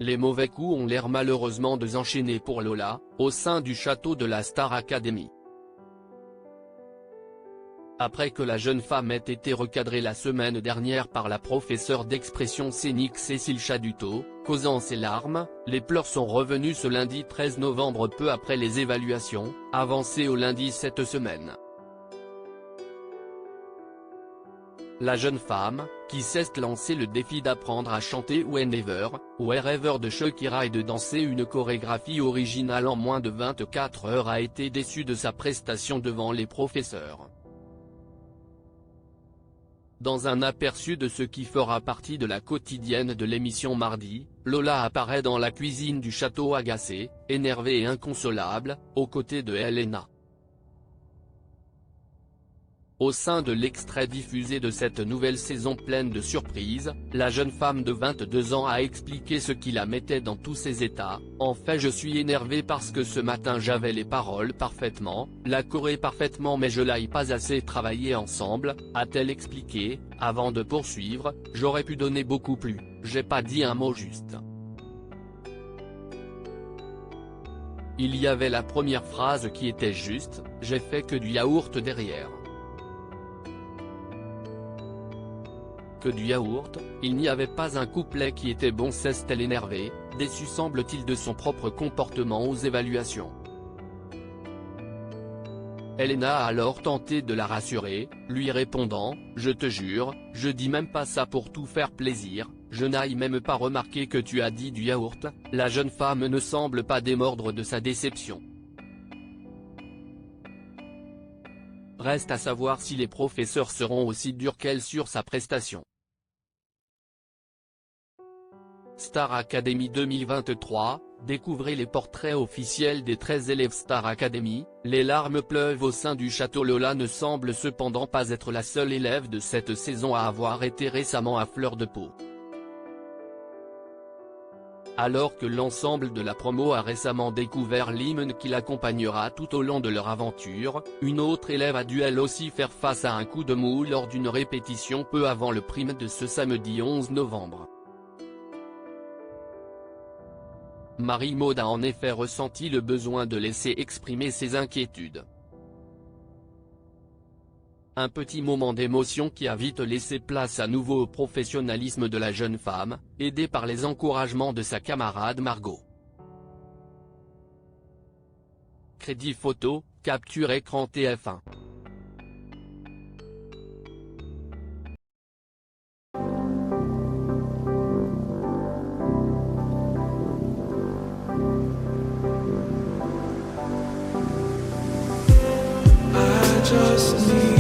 les mauvais coups ont l'air malheureusement de s'enchaîner pour Lola, au sein du château de la Star Academy. Après que la jeune femme ait été recadrée la semaine dernière par la professeure d'expression scénique Cécile Chaduteau, causant ses larmes, les pleurs sont revenus ce lundi 13 novembre peu après les évaluations, avancées au lundi cette semaine. La jeune femme, qui s'est lancé le défi d'apprendre à chanter Whenever de Shakira et de danser une chorégraphie originale en moins de 24 heures a été déçue de sa prestation devant les professeurs. Dans un aperçu de ce qui fera partie de la quotidienne de l'émission mardi, Lola apparaît dans la cuisine du château agacée, énervée et inconsolable, aux côtés de Helena. Au sein de l'extrait diffusé de cette nouvelle saison pleine de surprises, la jeune femme de 22 ans a expliqué ce qui la mettait dans tous ses états. « En fait je suis énervée parce que ce matin j'avais les paroles parfaitement, la choré parfaitement mais je l'ai pas assez travaillé ensemble », a-t-elle expliqué, avant de poursuivre « J'aurais pu donner beaucoup plus, j'ai pas dit un mot juste. Il y avait la première phrase qui était juste, j'ai fait que du yaourt derrière. » Que du yaourt, il n'y avait pas un couplet qui était bon, s'est-elle énervée, déçue semble-t-il de son propre comportement aux évaluations. Helena a alors tenté de la rassurer, lui répondant « Je te jure, je dis même pas ça pour tout faire plaisir, je n'ai même pas remarqué que tu as dit du yaourt ». La jeune femme ne semble pas démordre de sa déception. Reste à savoir si les professeurs seront aussi durs qu'elle sur sa prestation. Star Academy 2023, découvrez les portraits officiels des 13 élèves Star Academy. Les larmes pleuvent au sein du château. Lola ne semble cependant pas être la seule élève de cette saison à avoir été récemment à fleur de peau. Alors que l'ensemble de la promo a récemment découvert l'hymne qui l'accompagnera tout au long de leur aventure, une autre élève a dû elle aussi faire face à un coup de mou lors d'une répétition peu avant le prime de ce samedi 11 novembre. Marie-Maude a en effet ressenti le besoin de laisser exprimer ses inquiétudes. Un petit moment d'émotion qui a vite laissé place à nouveau au professionnalisme de la jeune femme, aidée par les encouragements de sa camarade Margot. Crédit photo, capture écran TF1. Just need